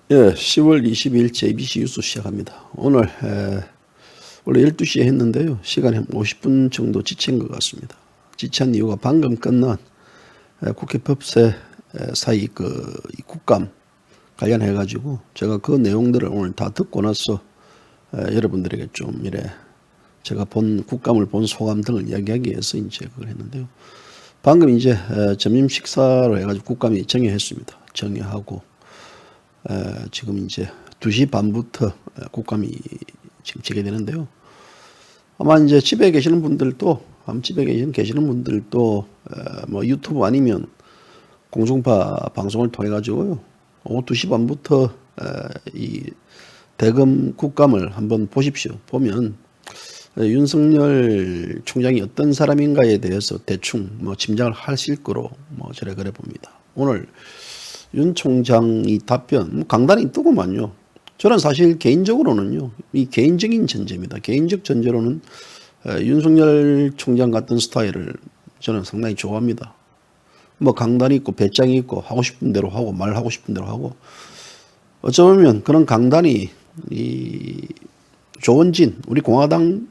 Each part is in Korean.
예, 10월 22일 JBC 뉴스 시작합니다. 오늘 원래 12시에 했는데요. 시간이 한 50분 정도 지친 것 같습니다. 지친 이유가 방금 끝난 국회 법세 사이 이 국감 관련해 가지고 제가 그 내용들을 오늘 다 듣고 나서 여러분들에게 좀 제가 본 국감을 본 소감 등을 이야기하기 위해서 이제 그걸 했는데요. 방금 이제 점심 식사로 해가지고 국감이 정회했습니다. 정회하고 지금 이제 2시 반부터 국감이 지금 재개되는데요. 아마 이제 집에 계시는 분들도 뭐 유튜브 아니면 공중파 방송을 통해 가지고요. 오후 2시 반부터 이 대검 국감을 한번 보십시오. 보면 윤석열 총장이 어떤 사람인가에 대해서 대충 뭐 짐작을 하실 거로 저래 그래 봅니다. 오늘 윤 총장이 답변 강단이 뜨고만요. 저는 사실 개인적으로는요, 이 개인적인 전제입니다. 개인적 전제로는 윤석열 총장 같은 스타일을 저는 상당히 좋아합니다. 뭐 강단이 있고 배짱이 있고 하고 싶은 대로 하고 말하고 싶은 대로 하고, 어쩌면 그런 강단이 이 조원진 우리 공화당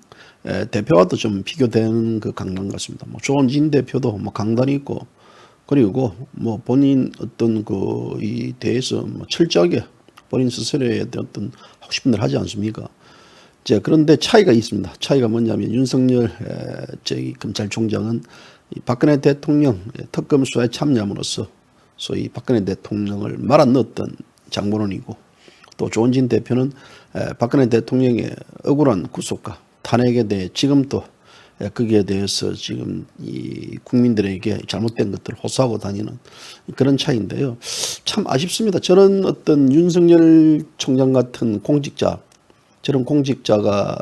대표와도 좀 비교되는 그 강단 같습니다. 뭐 조원진 대표도 뭐 강단이 있고, 그리고 뭐 본인 어떤 이 대해서 뭐 철저하게 본인 스스로에 대한 어떤 하고 싶은 대로 하지 않습니까? 자, 그런데 차이가 있습니다. 차이가 뭐냐면 윤석열 검찰총장은 이 박근혜 대통령 특검 수사에 참여함으로써 소위 박근혜 대통령을 말아 넣었던 장본원이고, 또 조원진 대표는 박근혜 대통령의 억울한 구속과 탄핵에 대해 지금 또 거기에 대해서 지금 이 국민들에게 잘못된 것들을 호소하고 다니는 그런 차이인데요. 참 아쉽습니다. 저런 어떤 윤석열 총장 같은 공직자, 저런 공직자가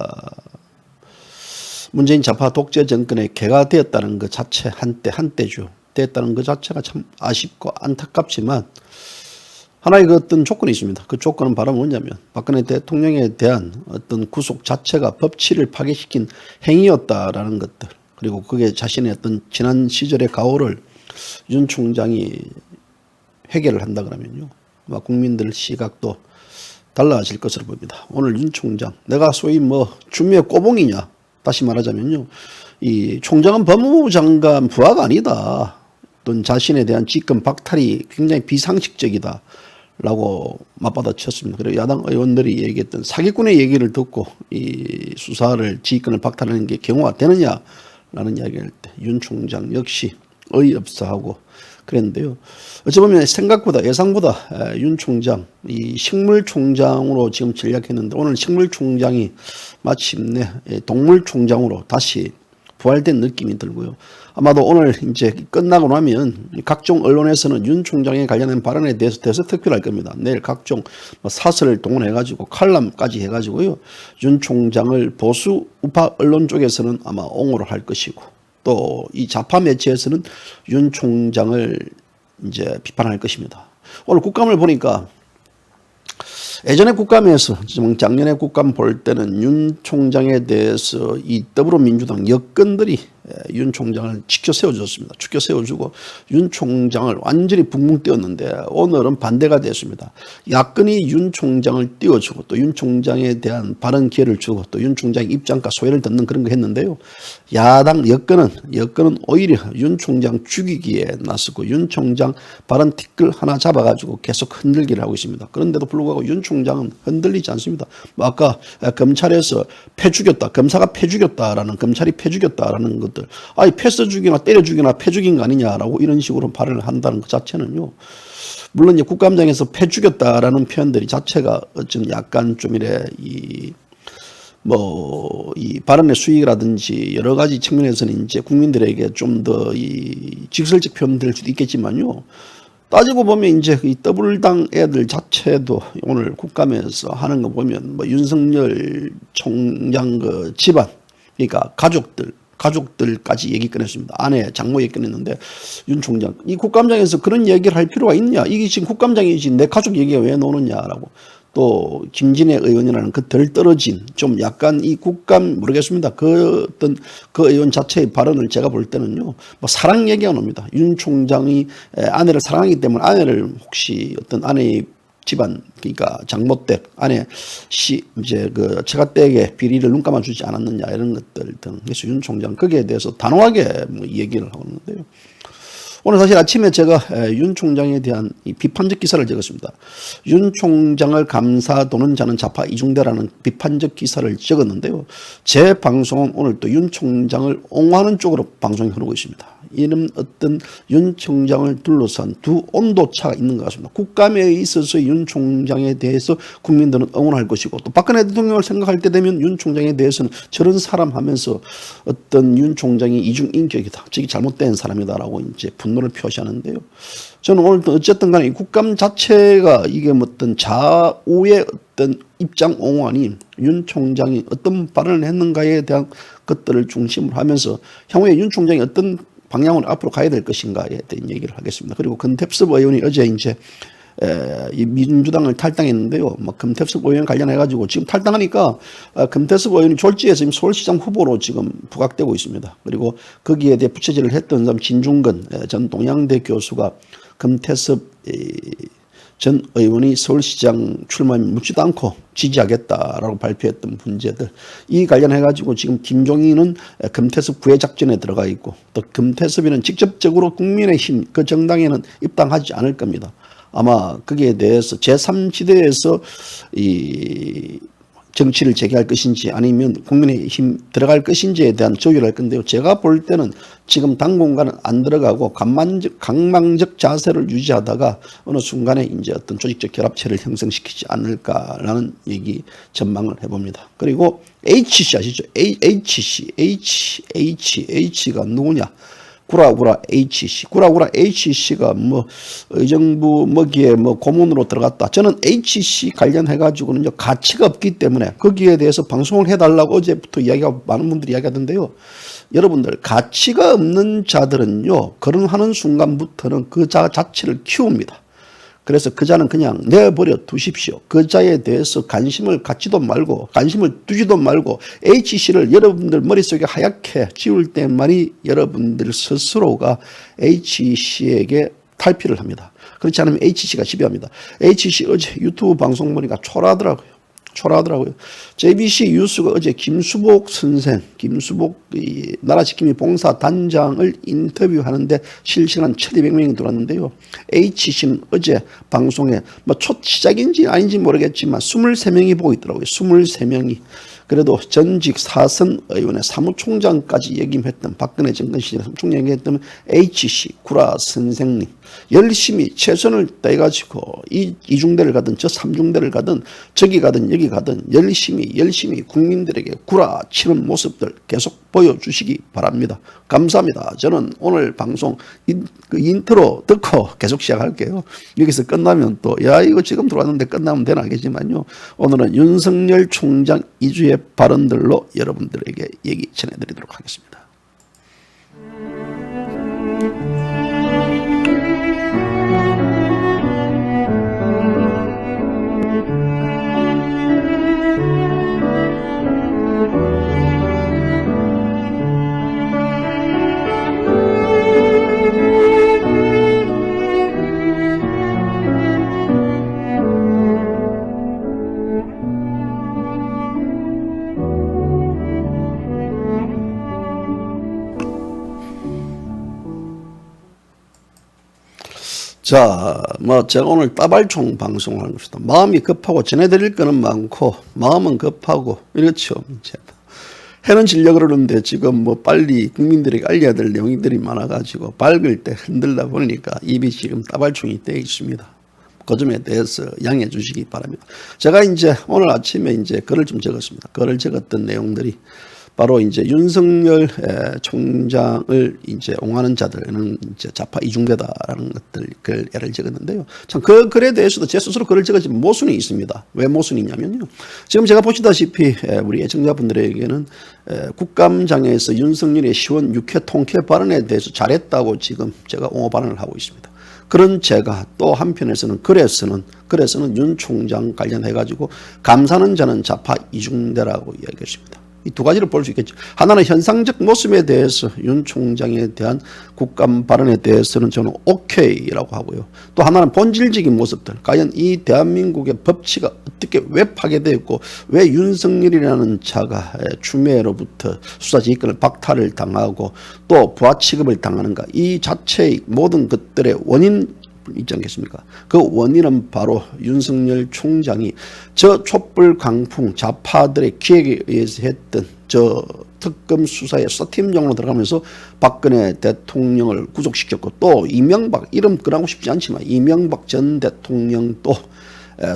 문재인 좌파 독재 정권의 개가 되었다는 것 자체, 한때죠. 되었다는 것 자체가 참 아쉽고 안타깝지만, 하나의 그 어떤 조건이 있습니다. 그 조건은 바로 뭐냐면 박근혜 대통령에 대한 어떤 구속 자체가 법치를 파괴시킨 행위였다라는 것들, 그리고 그게 자신의 어떤 지난 시절의 가오를 윤 총장이 해결을 한다 그러면요, 아마 국민들 시각도 달라질 것으로 봅니다. 오늘 윤 총장, 내가 소위 뭐 주미의 꼬봉이냐, 다시 말하자면요, 이 총장은 법무부 장관 부하가 아니다, 어떤 자신에 대한 직권 박탈이 굉장히 비상식적이다 라고 맞받아쳤습니다. 그리고 야당 의원들이 얘기했던 사기꾼의 얘기를 듣고 이 수사를 지휘권을 박탈하는 게 경우가 되느냐라는 이야기를 할 때 윤 총장 역시 어이없어하고 그랬는데요. 어찌 보면 생각보다 예상보다 윤 총장 이 식물총장으로 지금 전략했는데, 오늘 식물총장이 마침내 동물총장으로 다시 부활된 느낌이 들고요. 아마도 오늘 이제 끝나고 나면 각종 언론에서는 윤 총장에 관련된 발언에 대해서 대서특필할 겁니다. 내일 각종 사설을 동원해가지고 칼럼까지 해가지고요, 윤 총장을 보수 우파 언론 쪽에서는 아마 옹호를 할 것이고, 또 이 좌파 매체에서는 윤 총장을 이제 비판할 것입니다. 오늘 국감을 보니까 예전에 국감에서, 작년에 국감 볼 때는 윤 총장에 대해서 이 더불어민주당 여권들이 윤 총장을 치켜 세워줬습니다. 치켜 세워주고 윤 총장을 완전히 붕붕 띄웠는데, 오늘은 반대가 됐습니다. 야권이 윤 총장을 띄워주고 또 윤 총장에 대한 발언 기회를 주고 또 윤 총장의 입장과 소회를 듣는 그런 거 했는데요. 야당 여권은 오히려 윤 총장 죽이기에 나서고 윤 총장 발언 티끌 하나 잡아가지고 계속 흔들기를 하고 있습니다. 그런데도 불구하고 윤 총장은 흔들리지 않습니다. 뭐 아까 검찰에서 패 죽였다, 검사가 패 죽였다라는, 검찰이 패 죽였다라는 것들, 아니 패서 죽이나 때려 죽이나 패 죽인 거 아니냐라고 이런 식으로 발언을 한다는 것 자체는요, 물론 이제 국감장에서 패 죽였다라는 표현들이 자체가 어쩜 약간 좀 이 발언의 수위라든지 여러 가지 측면에서는 이제 국민들에게 좀 더 이 직설적 표현될 수도 있겠지만요, 따지고 보면 이제 이 더불당 애들 자체도 오늘 국감에서 하는 거 보면 뭐 윤석열 총장 그 집안, 그러니까 가족들까지 얘기 꺼냈습니다. 아내, 장모 얘기 꺼냈는데, 윤 총장 이 국감장에서 그런 얘기를 할 필요가 있냐, 이게 지금 국감장이지 내 가족 얘기가 왜 나오느냐라고. 또 김진애 의원이라는 그 덜 떨어진 좀 약간 이 국감 모르겠습니다. 그 어떤 그 의원 자체의 발언을 제가 볼 때는요, 뭐 사랑 얘기가 나옵니다. 윤 총장이 아내를 사랑하기 때문에 아내를 혹시 어떤 아내의 집안, 그러니까 장모댁 안에 이제 그 처가댁의 비리를 눈 감아주지 않았느냐 이런 것들 등. 그래서 윤 총장 거기에 대해서 단호하게 뭐 얘기를 하고 있는데요. 오늘 사실 아침에 제가 윤 총장에 대한 이 비판적 기사를 적었습니다. 윤 총장을 감사도는 자는 좌파 이중대라는 비판적 기사를 적었는데요. 제 방송은 오늘 또 윤 총장을 옹호하는 쪽으로 방송이 흐르고 있습니다. 이는 어떤 윤 총장을 둘러싼 두 온도차가 있는 것 같습니다. 국감에 있어서 윤 총장에 대해서 국민들은 응원할 것이고, 또 박근혜 대통령을 생각할 때 되면 윤 총장에 대해서는 저런 사람 하면서 어떤 윤 총장이 이중인격이다, 저기 잘못된 사람이다라고 이제 분노를 표시하는데요. 저는 오늘 어쨌든 간에 이 국감 자체가 이게 뭐 어떤 좌우의 어떤 입장 옹호하니 윤 총장이 어떤 발언을 했는가에 대한 것들을 중심으로 하면서 향후에 윤 총장이 어떤 방향으로 앞으로 가야 될 것인가에 대한 얘기를 하겠습니다. 그리고 금태섭 의원이 어제 이제 이 민주당을 탈당했는데요. 뭐 금태섭 의원 관련해가지고 지금 탈당하니까 금태섭 의원이 졸지에서 지금 서울시장 후보로 지금 부각되고 있습니다. 그리고 거기에 대해 부채질을 했던 사람 진중근 전 동양대 교수가 금태섭 전 의원이 서울시장 출마에 묻지도 않고 지지하겠다라고 발표했던 문제들, 이 관련해가지고 지금 김종인은 금태섭 구애 작전에 들어가 있고, 또 금태섭이는 직접적으로 국민의힘 그 정당에는 입당하지 않을 겁니다. 아마 거기에 대해서 제3지대에서 이 정치를 재개할 것인지 아니면 국민의힘 들어갈 것인지에 대한 조율을 할 건데요. 제가 볼 때는 지금 당분간은 안 들어가고 강망적 자세를 유지하다가 어느 순간에 이제 어떤 조직적 결합체를 형성시키지 않을까라는 얘기 전망을 해봅니다. 그리고 HC 아시죠? H가 누구냐? 구라구라 HC. 구라구라 HC가 뭐 의정부 뭐기에 뭐 고문으로 들어갔다. 저는 HC 관련해가지고는요, 가치가 없기 때문에 거기에 대해서 방송을 해달라고 어제부터 이야기하고 많은 분들이 이야기하던데요. 여러분들, 가치가 없는 자들은요, 거론하는 순간부터는 그 자 자체를 키웁니다. 그래서 그 자는 그냥 내버려 두십시오. 그 자에 대해서 관심을 갖지도 말고 관심을 두지도 말고 HC를 여러분들 머릿속에 하얗게 지울 때만이 여러분들 스스로가 HC에게 탈피를 합니다. 그렇지 않으면 HC가 지배합니다. HC 어제 유튜브 방송 보니까 초라하더라고요. JBC 뉴스가 어제 김수복 선생, 김수복 나라지킴이 봉사단장을 인터뷰하는데 실시간 1200명이 들어왔는데요. HC는 어제 방송에 뭐 첫 시작인지 아닌지 모르겠지만 23명이 보고 있더라고요. 23명이. 그래도 전직 사선 의원의 사무총장까지 역임했던 박근혜 정권 시절에 사무총장 역임했던 HC 구라 선생님, 열심히 최선을 다해가지고 이중대를 가든 저 삼중대를 가든 저기 가든 여기 가든 열심히 국민들에게 구라 치는 모습들 계속 보여주시기 바랍니다. 감사합니다. 저는 오늘 방송 인트로 듣고 계속 시작할게요. 여기서 끝나면 또 야 이거 지금 들어왔는데 끝나면 되나 알겠지만요, 오늘은 윤석열 총장 2주의 발언들로 여러분들에게 얘기 전해드리도록 하겠습니다. 자, 뭐 제가 오늘 따발총 방송을 하는 것이다. 마음이 급하고 전해드릴 거는 많고 마음은 급하고 이렇죠. 이제 해는 지려고 그러는데 지금 뭐 빨리 국민들에게 알려야 될 내용들이 많아가지고 밝을 때 흔들다 보니까 입이 지금 따발총이 떼어 있습니다. 그 점에 대해서 양해해 주시기 바랍니다. 제가 이제 오늘 아침에 이제 글을 좀 적었습니다. 글을 적었던 내용들이 바로 이제 윤석열 총장을 이제 옹호하는 자들은 이제 좌파 이중대다라는 것들 글 예를 적었는데요. 참 그 글에 대해서도 제 스스로 글을 적었지만 모순이 있습니다. 왜 모순이냐면요, 지금 제가 보시다시피 우리 애청자분들에게는 국감장에서 윤석열의 시원 육회 통쾌 발언에 대해서 잘했다고 지금 제가 옹호 발언을 하고 있습니다. 그런 제가 또 한편에서는 글에서는 윤 총장 관련해 가지고 감사는 자는 좌파 이중대라고 이야기했습니다. 이 두 가지를 볼 수 있겠죠. 하나는 현상적 모습에 대해서 윤 총장에 대한 국감 발언에 대해서는 저는 오케이라고 하고요. 또 하나는 본질적인 모습들. 과연 이 대한민국의 법치가 어떻게 왜 파괴되었고 왜 윤석열이라는 자가 추미애로부터 수사지휘권을 박탈을 당하고 또 부하 취급을 당하는가. 이 자체의 모든 것들의 원인 있지 않겠습니까? 그 원인은 바로 윤석열 총장이 저 촛불 강풍 좌파들의 기획에 의해서 했던 저 특검 수사에 수사팀장으로 들어가면서 박근혜 대통령을 구속시켰고 또 이명박, 이름 꺼내고 싶지 않지만 이명박 전 대통령도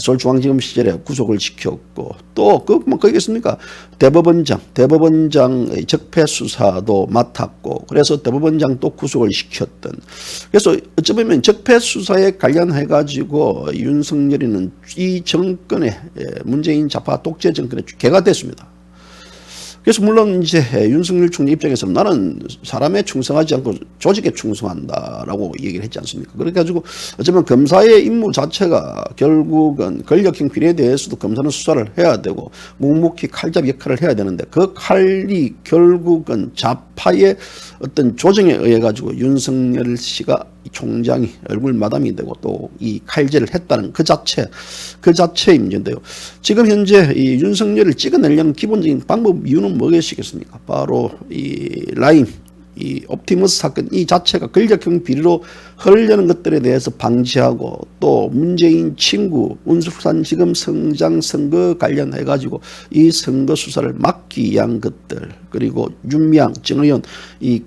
서울중앙지검 시절에 구속을 시켰고 또 뭐 거기겠습니까? 대법원장의 적폐 수사도 맡았고 그래서 대법원장 또 구속을 시켰던. 그래서 어쩌면 적폐 수사에 관련해 가지고 윤석열이는 이 정권의 문재인 좌파 독재 정권의 개가 됐습니다. 그래서 물론 이제 윤석열 총리 입장에서는 나는 사람에 충성하지 않고 조직에 충성한다라고 얘기를 했지 않습니까? 그래 가지고 어쩌면 검사의 임무 자체가 결국은 권력형 비리에 대해서도 검사는 수사를 해야 되고 묵묵히 칼잡이 역할을 해야 되는데 그 칼이 결국은 좌파의 어떤 조정에 의해 가지고 윤석열 씨가 총장이 얼굴 마담이 되고 또 이 칼질을 했다는 그 자체의 문제인데요. 지금 현재 이 윤석열을 찍어내려는 기본적인 방법 이유는 무엇이겠습니까? 바로 이 라임, 이 옵티머스 사건 이 자체가 권력형 비리로 흐르려는 것들에 대해서 방지하고 또 문재인 친구 운수산지검 성장 선거 관련해 가지고 이 선거 수사를 막기 위한 것들 그리고 윤미향, 정의원 이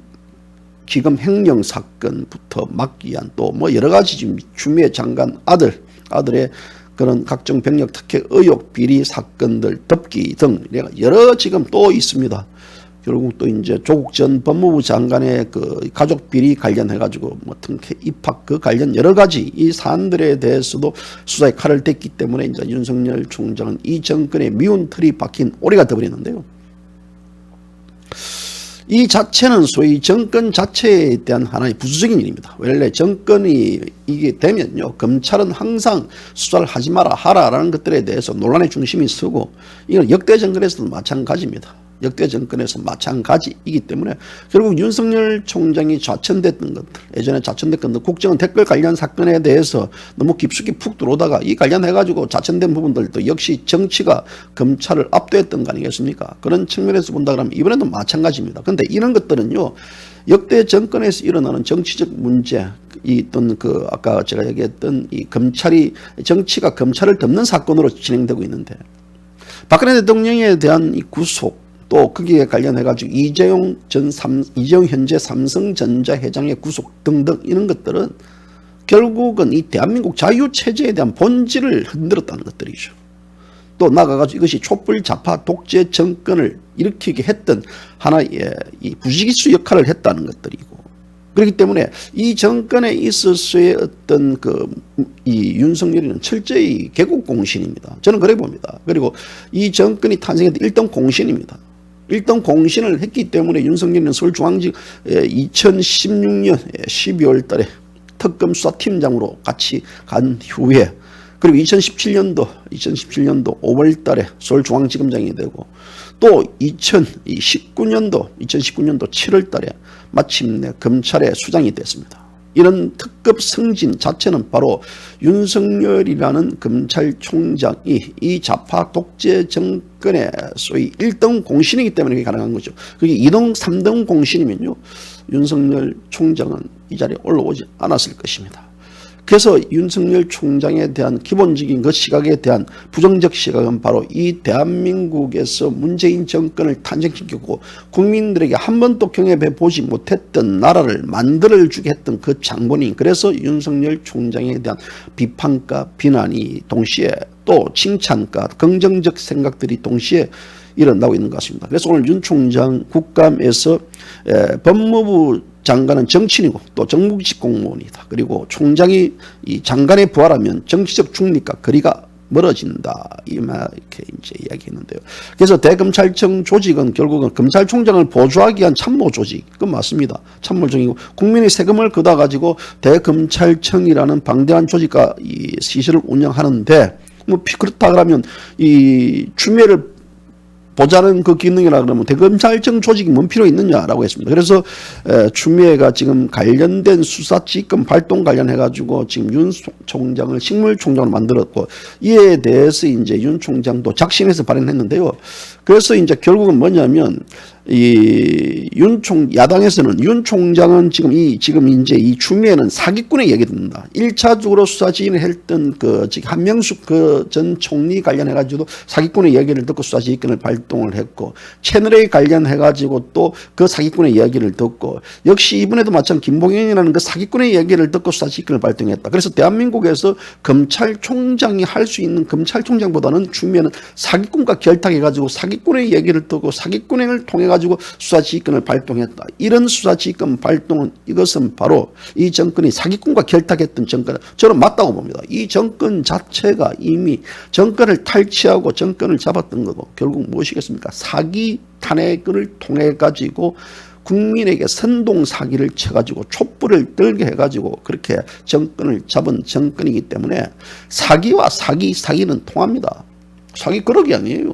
기금 횡령 사건부터 막기 위한 또 뭐 여러 가지 지금 추미애 장관 아들의 그런 각종 병력 특혜 의혹 비리 사건들 덮기 등 여러 지금 또 있습니다. 결국 또 이제 조국 전 법무부 장관의 그 가족 비리 관련해 가지고 뭐 특혜 입학 그 관련 여러 가지 이 사안들에 대해서도 수사의 칼을 댔기 때문에 이제 윤석열 총장은 이 정권의 미운 틀이 박힌 오리가 되어버리는데요. 이 자체는 소위 정권 자체에 대한 하나의 부수적인 일입니다. 원래 정권이 이게 되면요, 검찰은 항상 수사를 하지 마라 하라라는 것들에 대해서 논란의 중심이 서고 이건 역대 정권에서도 마찬가지입니다. 역대 정권에서 마찬가지이기 때문에 결국 윤석열 총장이 좌천됐던 것들, 예전에 좌천됐던 국정원 댓글 관련 사건에 대해서 너무 깊숙이 푹 들어오다가 이 관련해가지고 좌천된 부분들도 역시 정치가 검찰을 압도했던 거 아니겠습니까? 그런 측면에서 본다 그러면 이번에도 마찬가지입니다. 그런데 이런 것들은요, 역대 정권에서 일어나는 정치적 문제, 있던 그 아까 제가 얘기했던 이 정치가 검찰을 덮는 사건으로 진행되고 있는데 박근혜 대통령에 대한 이 구속 또 거기에 관련해가지고 이재용 현재 삼성전자 회장의 구속 등등 이런 것들은 결국은 이 대한민국 자유체제에 대한 본질을 흔들었다는 것들이죠. 또 나가가지고 이것이 촛불 좌파 독재 정권을 일으키게 했던 하나의 이 부지기수 역할을 했다는 것들이고 그렇기 때문에 이 정권에 있어서의 어떤 이 윤석열이는 철저히 개국 공신입니다. 저는 그래 봅니다. 그리고 이 정권이 탄생했던 일등 공신입니다. 일등 공신을 했기 때문에 윤석열은 서울중앙지검 2016년 12월 달에 특검 수사팀장으로 같이 간 후에 그리고 2017년도 5월 달에 서울중앙지검장이 되고 또 2019년도 7월 달에 마침내 검찰의 수장이 됐습니다. 이런 특급 승진 자체는 바로 윤석열이라는 검찰총장이 이 좌파 독재 정권의 소위 1등 공신이기 때문에 그게 가능한 거죠. 그게 2등, 3등 공신이면요, 윤석열 총장은 이 자리에 올라오지 않았을 것입니다. 그래서 윤석열 총장에 대한 기본적인 그 시각에 대한 부정적 시각은 바로 이 대한민국에서 문재인 정권을 탄생시켰고 국민들에게 한 번도 경험해 보지 못했던 나라를 만들어주게 했던 그 장본인, 그래서 윤석열 총장에 대한 비판과 비난이 동시에 또 칭찬과 긍정적 생각들이 동시에 일어나고 있는 것 같습니다. 그래서 오늘 윤 총장 국감에서 법무부 장관은 정치인이고 또 정무직 공무원이다. 그리고 총장이 이 장관에 부하라면 정치적 중립과 거리가 멀어진다. 이렇게 이제 이야기했는데요. 그래서 대검찰청 조직은 결국은 검찰총장을 보조하기 위한 참모 조직. 그건 맞습니다. 참모정이고 국민의 세금을 걷어 가지고 대검찰청이라는 방대한 조직과 이 시설을 운영하는데 뭐 그렇다 그러면 이 추미애를 보자는 그 기능이라 그러면 대검찰청 조직이 뭔 필요 있느냐라고 했습니다. 그래서 추미애가 지금 관련된 수사지휘권 발동 관련해 가지고 지금 윤 총장을 식물총장으로 만들었고, 이에 대해서 이제 윤 총장도 작심해서 발언했는데요. 그래서 이제 결국은 뭐냐면 야당에서는 윤 총장은 지금 이제 이 추미애는 사기꾼의 얘기 듣는다. 1차적으로 수사 지휘를 했던 지금 한명숙 전 총리 관련해 가지고 사기꾼의 얘기를 듣고 수사 지휘권을 발동을 했고, 채널A 관련해 가지고 또 그 사기꾼의 이야기를 듣고, 역시 이번에도 마찬가지 김봉현이라는 그 사기꾼의 얘기를 듣고 수사 지휘권을 발동했다. 그래서 대한민국에서 검찰총장이 할 수 있는, 검찰총장보다는 추미애는 사기꾼과 결탁해 가지고 사기꾼의 얘기를 듣고 사기꾼을 통해 가지고 수사지휘권을 발동했다. 이런 수사지휘권 발동은, 이것은 바로 이 정권이 사기꾼과 결탁했던 정권, 저는 맞다고 봅니다. 이 정권 자체가 이미 정권을 탈취하고 정권을 잡았던 거고, 결국 무엇이겠습니까? 사기 탄핵을 통해 가지고 국민에게 선동 사기를 쳐가지고 촛불을 들게 해가지고 그렇게 정권을 잡은 정권이기 때문에 사기와 사기는 통합니다. 사기 그러기 아니에요.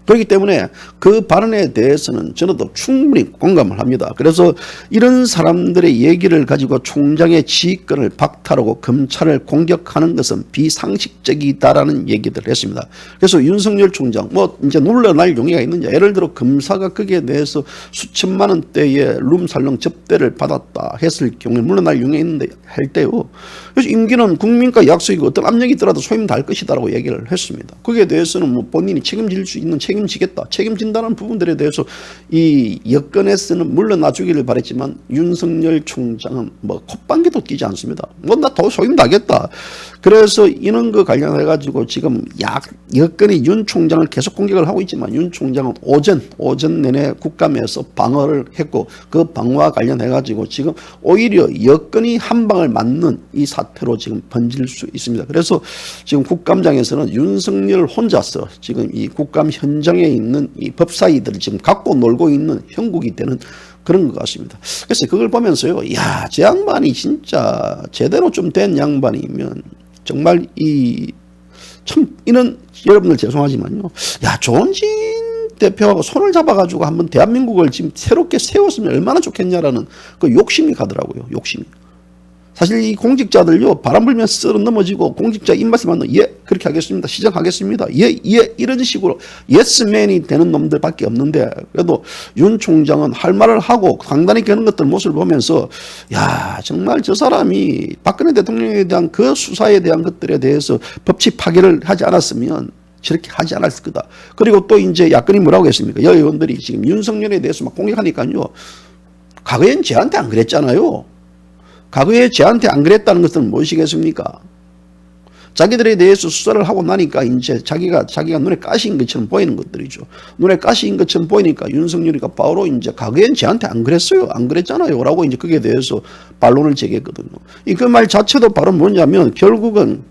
그렇기 때문에 그 발언에 대해서는 저는 또 충분히 공감을 합니다. 그래서 이런 사람들의 얘기를 가지고 총장의 지휘권을 박탈하고 검찰을 공격하는 것은 비상식적이다라는 얘기들을 했습니다. 그래서 윤석열 총장 이제 물러날 용의가 있느냐, 예를 들어 검사가 거기에 대해서 수천만 원대의 룸살롱 접대를 받았다 했을 경우에 물러날 용의가 있는데 할 때요. 그래서 임기는 국민과 약속이고 어떤 압력이 있더라도 소임 다할 것이다라고 얘기를 했습니다. 거기에 대해서는 본인이 책임질 수 있는 책임지겠다, 책임진다는 부분들에 대해서 이 여권에서는 물러나주기를 바랬지만 윤석열 총장은 콧방귀도 끼지 않습니다. 나 더 소임 다겠다. 그래서 이런 거 관련해 가지고 지금 여권이 윤 총장을 계속 공격을 하고 있지만, 윤 총장은 오전 내내 국감에서 방어를 했고, 그 방어와 관련해 가지고 지금 오히려 여권이 한 방을 맞는 이 사태로 지금 번질 수 있습니다. 그래서 지금 국감장에서는 윤석열 혼자서 지금 이 국감 현장에 있는 이 법사위들을 지금 갖고 놀고 있는 형국이 되는 그런 것 같습니다. 그래서 그걸 보면서요, 저 양반이 진짜 제대로 좀 된 양반이면 정말 이런, 여러분들 죄송하지만요, 조원진 대표하고 손을 잡아가지고 한번 대한민국을 지금 새롭게 세웠으면 얼마나 좋겠냐라는 그 욕심이 가더라고요. 욕심이. 사실 이 공직자들요, 바람 불면 쓸어 넘어지고 공직자 입맛에 맞는 그렇게 하겠습니다, 시정하겠습니다, 이런 식으로 예스맨이 되는 놈들밖에 없는데, 그래도 윤 총장은 할 말을 하고 강단히 겨는 것들 모습을 보면서 정말 저 사람이 박근혜 대통령에 대한 그 수사에 대한 것들에 대해서 법칙 파괴를 하지 않았으면 저렇게 하지 않았을 거다. 그리고 또 이제 야권이 뭐라고 했습니까? 여의원들이 지금 윤석열에 대해서 막 공격하니까요, 과거엔 쟤한테 안 그랬잖아요. 과거에 쟤한테 안 그랬다는 것은 무엇이겠습니까? 자기들에 대해서 수사를 하고 나니까 이제 자기가 눈에 가시인 것처럼 보이는 것들이죠. 눈에 가시인 것처럼 보이니까 윤석열이가 바로 이제 과거엔 쟤한테 안 그랬어요, 안 그랬잖아요 라고 이제 거기에 대해서 반론을 제기했거든요. 그 말 자체도 바로 뭐냐면, 결국은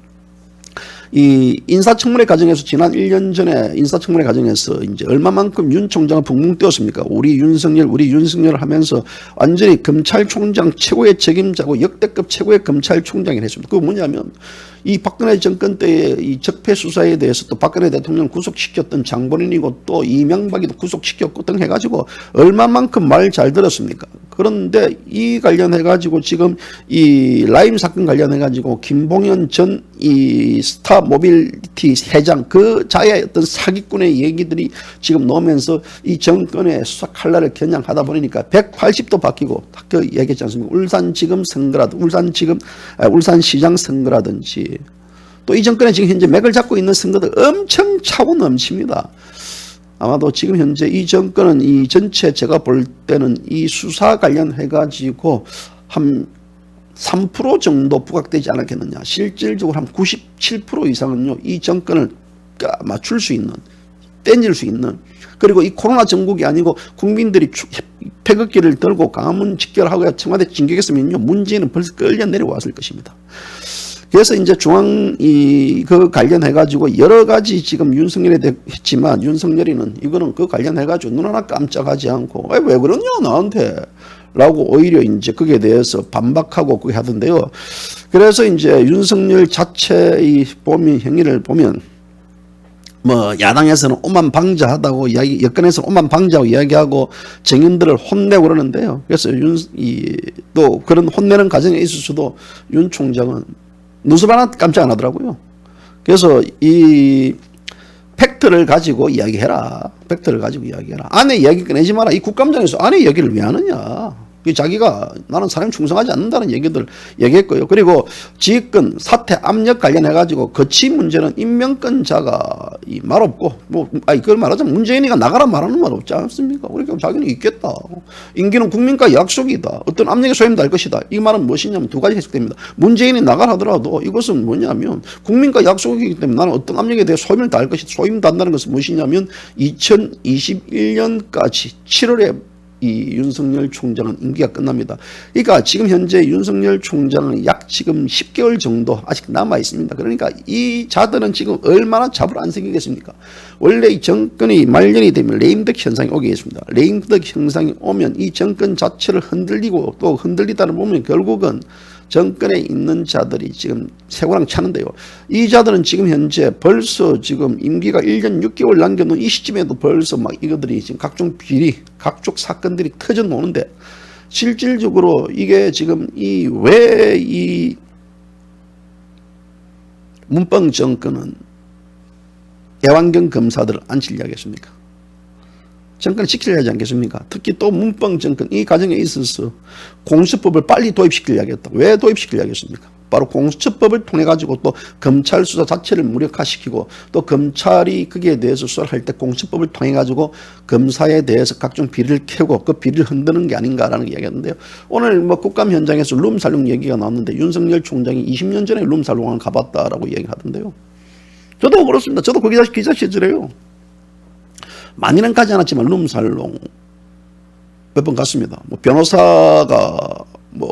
이 인사청문회 과정에서, 지난 1년 전에 인사청문회 과정에서 이제 얼마만큼 윤 총장을 붕붕 띄웠습니까? 우리 윤석열 하면서 완전히 검찰총장 최고의 책임자고 역대급 최고의 검찰총장이 했습니다. 그거 뭐냐면, 이 박근혜 정권 때의 이 적폐 수사에 대해서 또 박근혜 대통령 구속시켰던 장본인이고 또 이명박이도 구속시켰고 등 해가지고 얼마만큼 말 잘 들었습니까? 그런데 이 관련해가지고 지금 이 라임 사건 관련해가지고 김봉현 전 이 스타 모빌리티 회장 그 자의 어떤 사기꾼의 얘기들이 지금 나오면서 이 정권의 수사 칼날을 겨냥하다 보니까 180도 바뀌고, 그 얘기했지 않습니까? 울산지검 선거라든지, 울산시장 선거라든지, 또 이 정권에 지금 현재 맥을 잡고 있는 선거들 엄청 차고 넘칩니다. 아마도 지금 현재 이 정권은 이 전체 제가 볼 때는 이 수사 관련해 가지고 한 3% 정도 부각되지 않았겠느냐. 실질적으로 한 97% 이상은요, 이 정권을 맞출 수 있는, 땡길 수 있는, 그리고 이 코로나 전국이 아니고 국민들이 태극기를 들고 강화문 직결하고 청와대 진격했으면요, 문재인은 벌써 끌려 내려왔을 것입니다. 그래서 이제 그 관련해가지고 여러 가지 지금 윤석열에 했지만, 윤석열이는 이거는 그 관련해가지고 눈 하나 깜짝하지 않고, 왜 그러냐, 나한테. 라고 오히려 이제 거기에 대해서 반박하고 그렇게 하던데요. 그래서 이제 윤석열 자체의 행위를 보면, 뭐 야당에서는 오만 방자하다고 이야기, 여권에서는 오만 방자하고 이야기하고 정인들을 혼내고 그러는데요. 그래서 또 그런 혼내는 과정에 있어서도 윤 총장은 눈썹 하나 깜짝 안 하더라고요. 그래서 이 팩트를 가지고 이야기해라. 팩트를 가지고 이야기해라. 아내 이야기 꺼내지 마라. 이 국감장에서 아내 이야기를 왜 하느냐. 자기가 나는 사람이 충성하지 않는다는 얘기들 얘기했고요. 그리고 지휘권 사퇴 압력 관련해가지고 거치 문제는 임명권자가 말 없고, 그걸 말하자면 문재인이가 나가라 말하는 말 없지 않습니까? 그러니까 자기는 있겠다. 임기는 국민과 약속이다. 어떤 압력에 소임될 것이다. 이 말은 무엇이냐면 두 가지 해석됩니다. 문재인이 나가라 하더라도 이것은 뭐냐면 국민과 약속이기 때문에 나는 어떤 압력에 대해 소임을 다할 것이다. 소임단다는 것은 무엇이냐면 2021년까지 7월에 이 윤석열 총장은 임기가 끝납니다. 그러니까 지금 현재 윤석열 총장은 약 지금 10개월 정도 아직 남아 있습니다. 그러니까 이 자들은 지금 얼마나 잡을 안 생기겠습니까? 원래 이 정권이 말년이 되면 레임덕 현상이 오겠습니다. 레임덕 현상이 오면 이 정권 자체를 흔들리고 또 흔들리다를 보면 결국은 정권에 있는 자들이 지금 쇠고랑 차는데요. 이 자들은 지금 현재 벌써 지금 임기가 1년 6개월 남겨놓은 이 시점에도 벌써 막 이것들이 지금 각종 비리, 각종 사건들이 터져 노는데 실질적으로 이게 지금 왜 이 문병 정권은 애완경 검사들을 앉히려 하겠습니까? 정권을 지키려 하지 않겠습니까? 특히 또 문병 정권 이 과정에 있어서 공수처법을 빨리 도입시키려 하겠다. 왜 도입시키려 하겠습니까? 바로 공수처법을 통해 가지고 또 검찰 수사 자체를 무력화시키고 또 검찰이 거기에 대해서 수사를 할 때 공수처법을 통해 가지고 검사에 대해서 각종 비리를 캐고 그 비리를 흔드는 게 아닌가라는 이야기였는데요. 오늘 뭐 국감 현장에서 룸살롱 얘기가 나왔는데 윤석열 총장이 20년 전에 룸살롱을 가봤다라고 얘기하던데요. 저도 그렇습니다. 저도 거기 기자 시절에요. 많이는 가지 않았지만 룸살롱 몇 번 갔습니다. 뭐 변호사가 뭐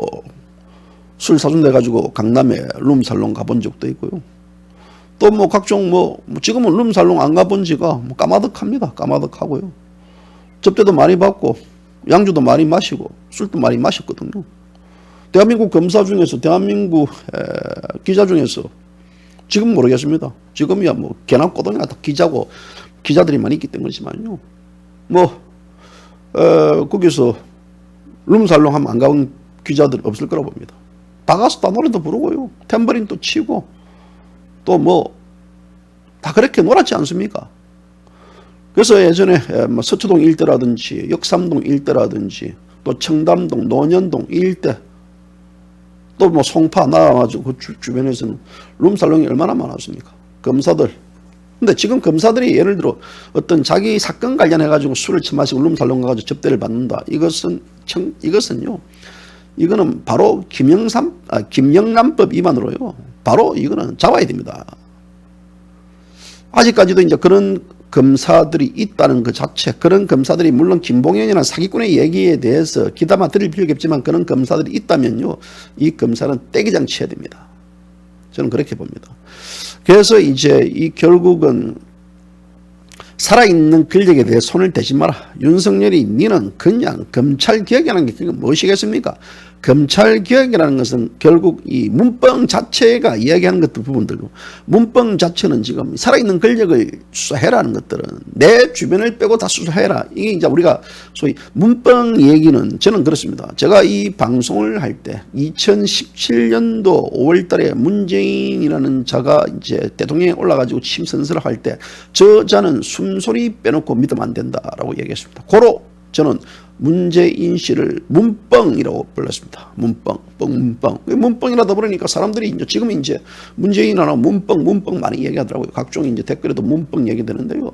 술 사준대 가지고 강남에 룸살롱 가본 적도 있고요. 또 뭐 각종 지금은 룸살롱 안 가본 지가 뭐 까마득합니다. 까마득하고요. 접대도 많이 받고 양주도 많이 마시고 술도 많이 마셨거든요. 대한민국 검사 중에서 대한민국 기자 중에서 지금 모르겠습니다. 지금이야 뭐 개나 꼬동이나 다 기자들이 많이 있기 때문이지만요. 거기서 룸살롱 하면 안 가본 기자들 없을 거라고 봅니다. 다 가서 다 노래도 부르고요. 탬버린도 치고 또 다 그렇게 놀았지 않습니까? 그래서 예전에 서초동 일대라든지 역삼동 일대라든지 또 청담동 논현동 일대 또 송파 나와가지고 그 주변에서는 룸살롱이 얼마나 많았습니까? 검사들. 근데 지금 검사들이 예를 들어 어떤 자기 사건 관련해가지고 술을 처마시고 룸살롱 가가지고 접대를 받는다. 이거는 바로 김영란법 위반으로요. 바로 이거는 잡아야 됩니다. 아직까지도 이제 그런 검사들이 있다는 그 자체, 그런 검사들이 물론 김봉현이나 사기꾼의 얘기에 대해서 기담아 드릴 필요가 없지만 그런 검사들이 있다면요. 이 검사는 떼기장 쳐야 됩니다. 저는 그렇게 봅니다. 그래서 이제 결국은 살아있는 권력에 대해 손을 대지 마라. 윤석열이 니는 그냥 검찰개혁이라는 게 그게 무엇이겠습니까? 검찰개혁이라는 것은 결국 이 문법 자체가 이야기하는 것들 부분들로 문법 자체는 지금 살아있는 권력을 수사해라는 것들은 내 주변을 빼고 다 수사해라. 이게 이제 우리가 소위 문법 얘기는 저는 그렇습니다. 제가 이 방송을 할 때 2017년도 5월 달에 문재인이라는 자가 이제 대통령에 올라가지고 취임선서를 할 때 저 자는 숨소리 빼놓고 믿으면 안 된다라고 얘기했습니다. 고로 저는 문재인 씨를 문뻥이라고 불렀습니다. 문뻥. 문뻥이라다 보니까 사람들이 지금 이제 문재인하고 문뻥 많이 얘기하더라고요. 각종 이제 댓글에도 문뻥 얘기되는데요.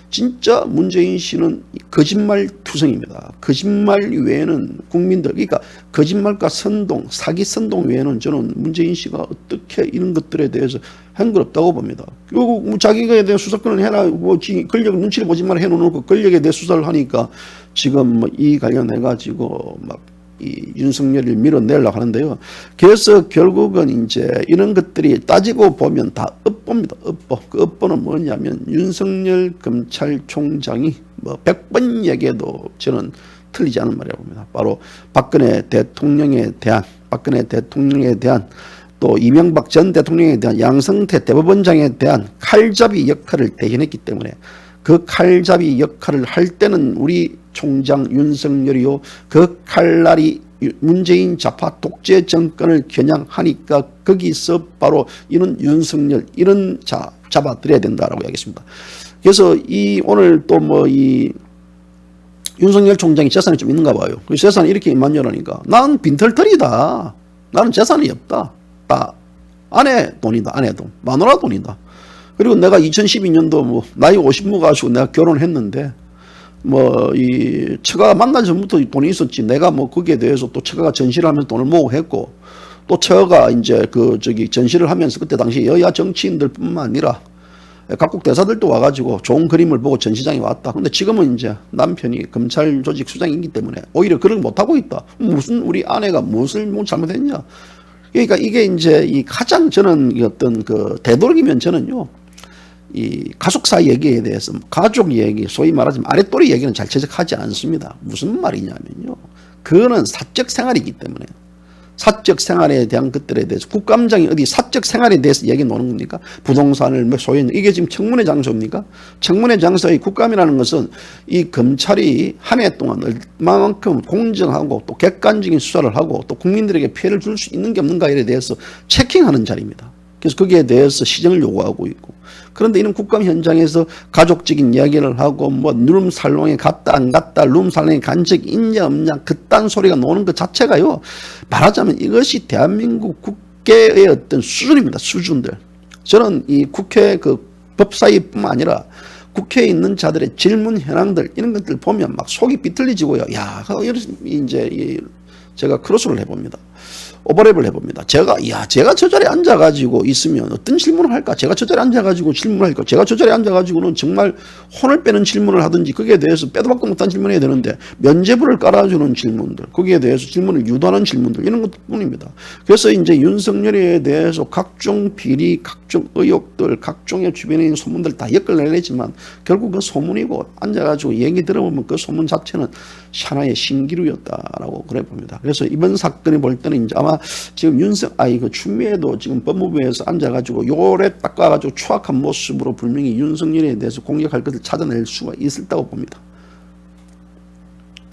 진짜 문재인 씨는 거짓말 투성입니다. 거짓말 외에는 국민들, 그러니까 거짓말과 선동, 사기 선동 외에는 저는 문재인 씨가 어떻게 이런 것들에 대해서 한 것 없다고 봅니다. 결국 자기가 대한 수사권을 해라, 권력 눈치를 보지 마라 해놓고 권력에 대해 수사를 하니까 지금 이 관련해가지고 이 윤석열을 밀어내려고 하는데요. 그래서 결국은 이제 이런 것들이 따지고 보면 다 업보입니다. 업보. 그 업보는 뭐냐면 윤석열 검찰총장이 100번 얘기해도 저는 틀리지 않은 말이라고 봅니다. 바로 박근혜 대통령에 대한 또 이명박 전 대통령에 대한 양성태 대법원장에 대한 칼잡이 역할을 대신했기 때문에 그 칼잡이 역할을 할 때는 우리 총장 윤석열이요, 그 칼날이 문재인 좌파 독재 정권을 겨냥하니까 거기서 바로 이는 윤석열 이런 잡아들여야 된다라고 이야기했습니다. 그래서 이 오늘 또 뭐 이 윤석열 총장이 재산이 좀 있는가 봐요. 그 재산이 이렇게 만연하니까 난 빈털터리다. 나는 재산이 없다. 다 아내 돈이다. 아내 돈. 마누라 돈이다. 그리고 내가 2012년도 뭐 나이 50 먹어가지고 내가 결혼했는데 뭐 이 처가가 만난 전부터 돈이 있었지. 내가 뭐 거기에 대해서 또 처가가 전시를 하면서 돈을 모으고 했고 또 처가가 이제 그 저기 전시를 하면서 그때 당시 여야 정치인들뿐만 아니라 각국 대사들도 와가지고 좋은 그림을 보고 전시장에 왔다. 근데 지금은 이제 남편이 검찰 조직 수장이기 때문에 오히려 그걸 못하고 있다. 무슨 우리 아내가 무엇을 뭐 잘못했냐. 그러니까 이게 이제 이 가장 저는 어떤 그 되도록이면 저는요. 이 가족사 얘기에 대해서 가족 얘기 소위 말하자면 아랫도리 얘기는 잘 채택하지 않습니다. 무슨 말이냐면요. 그거는 사적 생활이기 때문에 사적 생활에 대한 것들에 대해서 국감장이 어디 사적 생활에 대해서 얘기 노는 겁니까? 부동산을 소유했는 이게 지금 청문회 장소입니까? 청문회 장소의 국감이라는 것은 이 검찰이 한 해 동안 얼마만큼 공정하고 또 객관적인 수사를 하고 또 국민들에게 피해를 줄 수 있는 게 없는가에 대해서 체킹하는 자리입니다. 그래서 거기에 대해서 시정을 요구하고 있고 그런데 이런 국감 현장에서 가족적인 이야기를 하고 뭐 룸살롱에 갔다 안 갔다 룸살롱에 간 적이 있냐 없냐 그딴 소리가 나오는 것 자체가요 말하자면 이것이 대한민국 국회의 어떤 수준입니다. 수준들. 저는 이 국회 그 법사위뿐만 아니라 국회에 있는 자들의 질문 현황들 이런 것들 보면 막 속이 비틀리지고요. 야, 이제 제가 크로스를 해봅니다. 오버랩을 해봅니다. 제가 저 자리에 앉아가지고 있으면 어떤 질문을 할까? 제가 저 자리에 앉아가지고 질문을 할까? 제가 저 자리에 앉아가지고는 정말 혼을 빼는 질문을 하든지 거기에 대해서 빼도 박도 못한 질문을 해야 되는데 면죄부를 깔아주는 질문들, 거기에 대해서 질문을 유도하는 질문들 이런 것뿐입니다. 그래서 이제 윤석열에 대해서 각종 비리, 각종 의혹들, 각종의 주변에 있는 소문들 다 엮어내려지만 결국 그 소문이고 앉아가지고 얘기 들어보면 그 소문 자체는 하나의 신기루였다라고 그래 봅니다. 그래서 이번 사건을 볼 때는 이제 아마 지금 그 추미애도 지금 법무부에서 앉아가지고 요래 딱 가가지고 추악한 모습으로 분명히 윤석열에 대해서 공격할 것을 찾아낼 수가 있었다고 봅니다.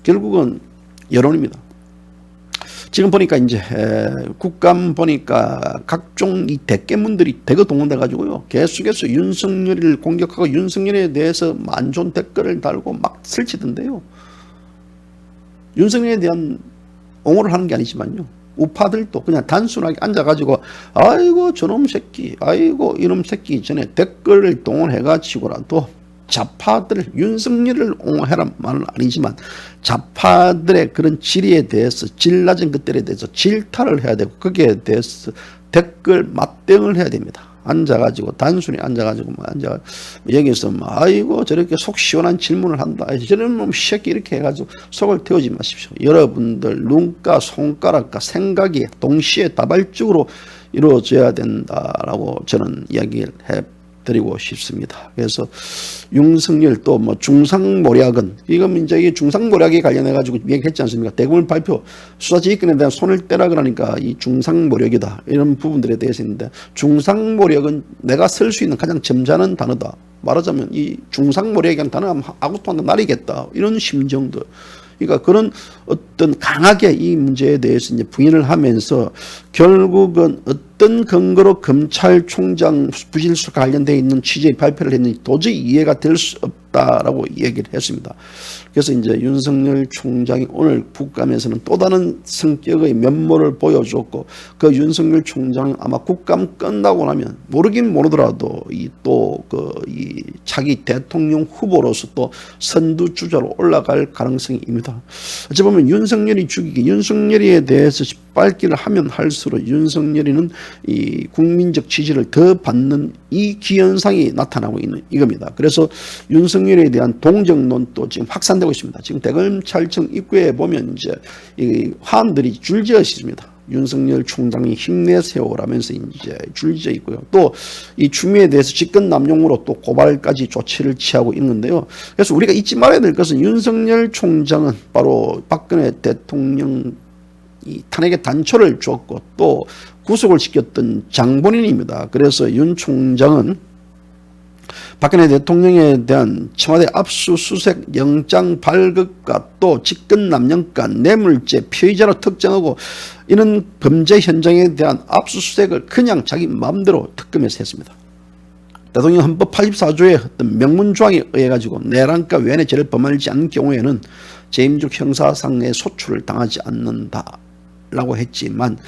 결국은 여론입니다. 지금 보니까 이제 국감 보니까 각종 이 대깨문들이 대거 동원돼가지고요. 계속해서 윤석열을 공격하고 윤석열에 대해서 안 좋은 댓글을 달고 막 설치던데요. 윤석열에 대한 옹호를 하는 게 아니지만요. 우파들도 그냥 단순하게 앉아가지고 아이고 저놈 새끼 아이고 이놈 새끼 전에 댓글을 동원해가지고라도 좌파들 윤석열을 옹호해란 말은 아니지만 좌파들의 그런 질의에 대해서 질 낮은 것들에 대해서 질타를 해야 되고 거기에 대해서 댓글 맞대응을 해야 됩니다. 앉아가지고 단순히 앉아가지고 여기서 아이고 저렇게 속 시원한 질문을 한다. 저런 놈 새끼 이렇게 해가지고 속을 태우지 마십시오. 여러분들 눈가 손가락과 생각이 동시에 다발적으로 이루어져야 된다라고 저는 이야기를 해드리고 싶습니다. 그래서 윤석열 또 뭐 중상모략은 이건 이제 이 중상모략에 관련해 가지고 얘기했지 않습니까? 대검을 발표 수사지휘권에 대한 손을 떼라 그러니까 이 중상모략이다 이런 부분들에 대해서 있는데 중상모략은 내가 쓸 수 있는 가장 점잖은 단어다. 말하자면 이 중상모략이라는 단어가 아구토한테 날리겠다 이런 심정들. 그러니까 그런 어떤 강하게 이 문제에 대해서 이제 부인을 하면서 결국은 어떤 근거로 검찰총장 부실수사 관련되어 있는 취지의 발표를 했는지 도저히 이해가 될 수 없다라고 얘기를 했습니다. 그래서 이제 윤석열 총장이 오늘 국감에서는 또 다른 성격의 면모를 보여줬고 그 윤석열 총장은 아마 국감 끝나고 나면 모르긴 모르더라도 이 자기 대통령 후보로서 또 선두 주자로 올라갈 가능성이 있습니다. 어찌 보면 윤석열이 죽이기 윤석열이에 대해서 빨기를 하면 할수록 윤석열이는 이 국민적 지지를 더 받는 이 기현상이 나타나고 있는 이겁니다. 그래서 윤석열에 대한 동정론도 지금 확산되고 있습니다. 지금 대검찰청 입구에 보면 이제 이 화환들이 줄지어 있습니다. 윤석열 총장이 힘내세요라면서 이제 줄지어 있고요. 또 이 추미애에 대해서 직권 남용으로 또 고발까지 조치를 취하고 있는데요. 그래서 우리가 잊지 말아야 될 것은 윤석열 총장은 바로 박근혜 대통령 이 탄핵의 단초를 줬고 또 구속을 시켰던 장본인입니다. 그래서 윤 총장은 박근혜 대통령에 대한 청와대 압수수색 영장 발급과 또 직권남용과 뇌물죄 피의자로 특정하고 이런 범죄 현장에 대한 압수수색을 그냥 자기 마음대로 특검에서 했습니다. 대통령 헌법 84조의 어떤 명문조항에 의해 가지고 내란과 외환의 죄를 범하지 않는 경우에는 재임적 형사상의 소출을 당하지 않는다라고 했지만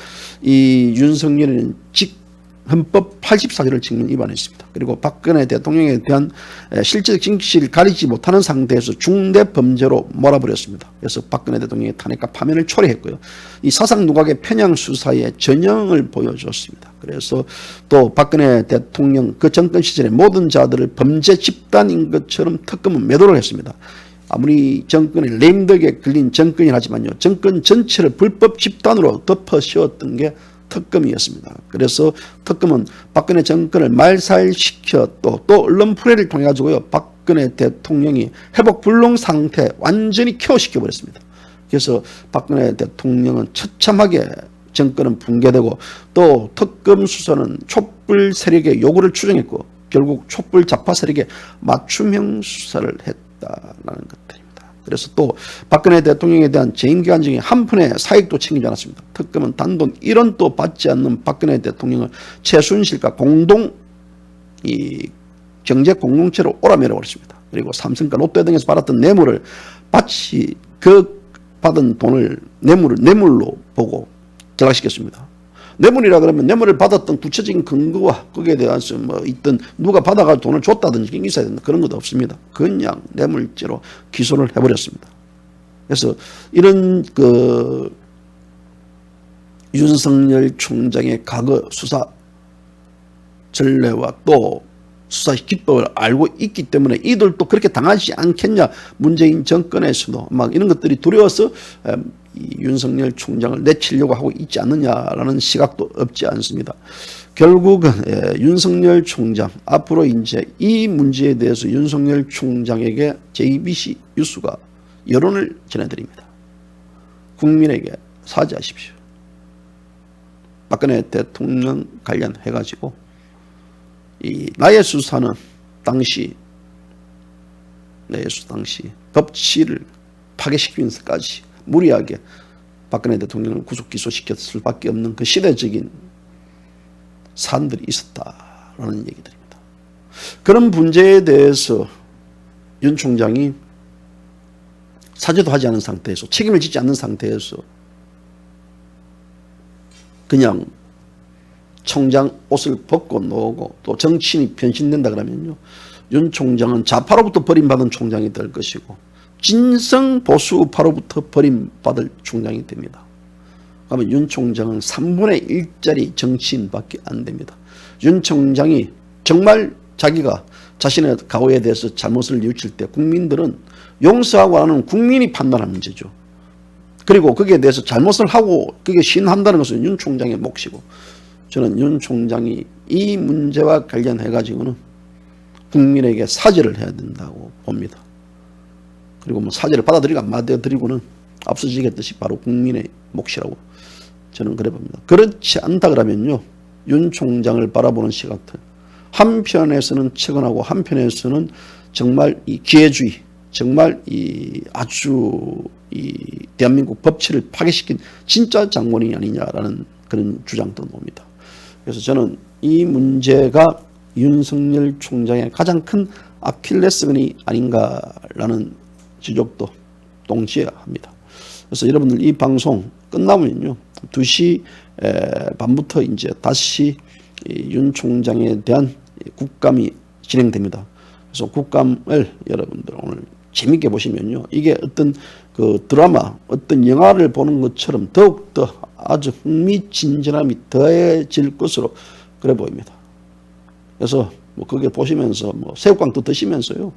이 윤석열은 헌법 84조를 직면 위반했습니다. 그리고 박근혜 대통령에 대한 실질적 진실을 가리지 못하는 상태에서 중대 범죄로 몰아버렸습니다. 그래서 박근혜 대통령의 탄핵과 파면을 초래했고요. 이 사상 누각의 편향 수사의 전형을 보여줬습니다. 그래서 또 박근혜 대통령 그 정권 시절에 모든 자들을 범죄 집단인 것처럼 특검은 매도를 했습니다. 아무리 정권의 레임덕에 걸린 정권이라 하지만요, 정권 전체를 불법 집단으로 덮어 씌웠던 게 특검이었습니다. 그래서 특검은 박근혜 정권을 말살시켜 또 언론 풀이를 통해 가지고요, 박근혜 대통령이 회복 불능 상태 완전히 케어시켜 버렸습니다. 그래서 박근혜 대통령은 처참하게 정권은 붕괴되고 또 특검 수사는 촛불 세력의 요구를 추정했고 결국 촛불 좌파 세력의 맞춤형 수사를 했다라는 것들입니다. 그래서 또 박근혜 대통령에 대한 재임 기간 중에 한 푼의 사익도 챙기지 않았습니다. 특검은 단돈 1원도 받지 않는 박근혜 대통령을 최순실과 공동 이 경제 공동체로 오라매려 버렸습니다. 그리고 삼성과 롯데 등에서 받았던 뇌물을 마치 그 받은 돈을 뇌물로 보고 전락시켰습니다. 뇌물이라 그러면 뇌물을 받았던 구체적인 근거와 거기에 대해서 뭐 있던 누가 받아가 돈을 줬다든지 그게 있어야 된다. 그런 것도 없습니다. 그냥 뇌물죄로 기소를 해버렸습니다. 그래서 이런 그 윤석열 총장의 과거 수사 전례와 또 수사 기법을 알고 있기 때문에 이들도 그렇게 당하지 않겠냐. 문재인 정권에서도 막 이런 것들이 두려워서 이 윤석열 총장을 내치려고 하고 있지 않느냐라는 시각도 없지 않습니다. 결국은 윤석열 총장 앞으로 이제 이 문제에 대해서 윤석열 총장에게 JBC 뉴스가 여론을 전해드립니다. 국민에게 사죄하십시오. 박근혜 대통령 관련해 가지고 이 나의 수사는 당시 법치를 파괴시키면서까지 무리하게 박근혜 대통령을 구속 기소시켰을 수밖에 없는 그 시대적인 사안들이 있었다라는 얘기들입니다. 그런 문제에 대해서 윤 총장이 사죄도 하지 않은 상태에서 책임을 지지 않는 상태에서 그냥 총장 옷을 벗고 나오고 또 정치인이 변신된다 그러면요, 윤 총장은 좌파로부터 버림받은 총장이 될 것이고 진성 보수 우파로부터 버림받을 총장이 됩니다. 그러면 윤 총장은 3분의 1짜리 정치인밖에 안 됩니다. 윤 총장이 정말 자기가 자신의 가오에 대해서 잘못을 뉘우칠 때 국민들은 용서하고 안 하는 국민이 판단하는 문제죠. 그리고 거기에 대해서 잘못을 하고 그게 시인한다는 것은 윤 총장의 몫이고, 저는 윤 총장이 이 문제와 관련해 가지고는 국민에게 사죄를 해야 된다고 봅니다. 그리고 뭐 사죄를 받아들이고 안 받아들이고는 앞서지겠듯이 바로 국민의 몫이라고 저는 그래 봅니다. 그렇지 않다 그러면요, 윤 총장을 바라보는 시각들 한편에서는 측은하고 한편에서는 정말 이 기회주의, 정말 이 아주 이 대한민국 법치를 파괴시킨 진짜 장본인이 아니냐라는 그런 주장도 나옵니다. 그래서 저는 이 문제가 윤석열 총장의 가장 큰 아킬레스건이 아닌가라는 지적도 동시에 합니다. 그래서 여러분들 이 방송 끝나면요, 2시 반부터 이제 다시 윤 총장에 대한 국감이 진행됩니다. 그래서 국감을 여러분들 오늘 재밌게 보시면요, 이게 어떤 그 드라마, 어떤 영화를 보는 것처럼 더욱더 아주 흥미진진함이 더해질 것으로 그래 보입니다. 그래서 뭐 그게 보시면서 뭐 새우깡도 드시면서요,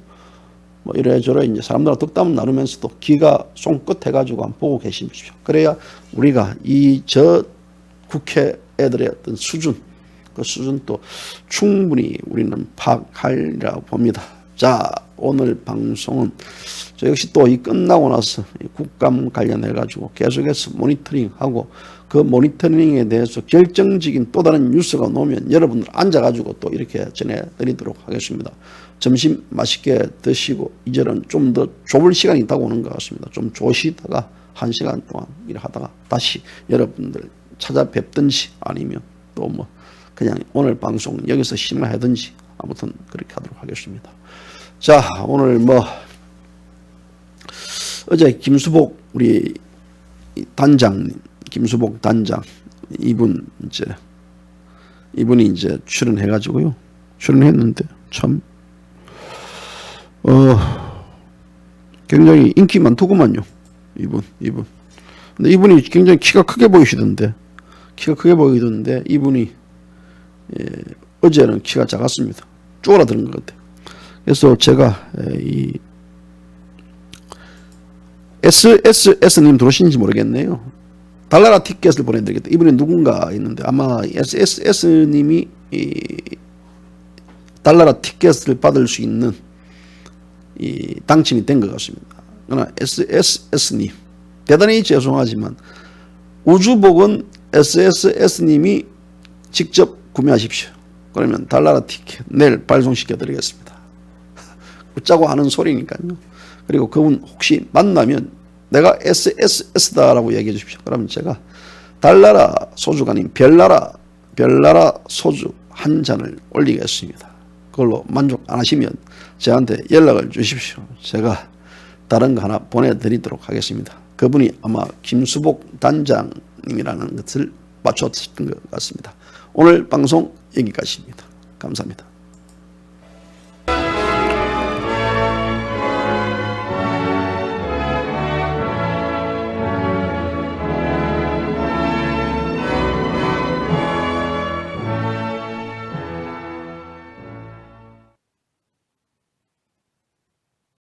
뭐 이래저래 이제 사람들하고 덕담을 나누면서도 귀가 쫑긋 해가지고 한번 보고 계십시오. 그래야 우리가 저 국회 애들의 어떤 수준, 그 수준도 충분히 우리는 파악하리라고 봅니다. 자, 오늘 방송은 저 역시 또 이 끝나고 나서 국감 관련해 가지고 계속해서 모니터링하고 그 모니터링에 대해서 결정적인 또 다른 뉴스가 나오면 여러분들 앉아 가지고 또 이렇게 전해드리도록 하겠습니다. 점심 맛있게 드시고 이제는 좀 더 좁을 시간이 다가오는 것 같습니다. 좀 조시다가 1시간 동안 일하다가 다시 여러분들 찾아뵙든지 아니면 또 뭐 그냥 오늘 방송 여기서 심화하든지 아무튼 그렇게 하도록 하겠습니다. 자, 오늘 뭐 어제 김수복 우리 단장님, 김수복 단장 이분이 이제 출연해가지고요. 출연했는데 참 굉장히 인기 많더구만요. 이분. 근데 이분이 굉장히 키가 크게 보이시던데 이분이 어제는 키가 작았습니다. 쪼그라드는 것 같아요. 그래서 제가 이 SS님 들어오신지 모르겠네요. 달나라 티켓을 보내드리겠다. 이분이 누군가 있는데 아마 SS님이 이 달나라 티켓을 받을 수 있는 이 당첨이 된 것 같습니다. 그러나 SS님 대단히 죄송하지만 우주복은 SS님이 직접 구매하십시오. 그러면 달나라 티켓 내일 발송시켜 드리겠습니다. 웃자고 하는 소리니까요. 그리고 그분 혹시 만나면 내가 SSS다라고 얘기해 주십시오. 그러면 제가 달나라 소주가 아닌 별나라 소주 한 잔을 올리겠습니다. 그걸로 만족 안 하시면 저한테 연락을 주십시오. 제가 다른 거 하나 보내드리도록 하겠습니다. 그분이 아마 김수복 단장님이라는 것을 맞췄던 것 같습니다. 오늘 방송 여기까지입니다. 감사합니다.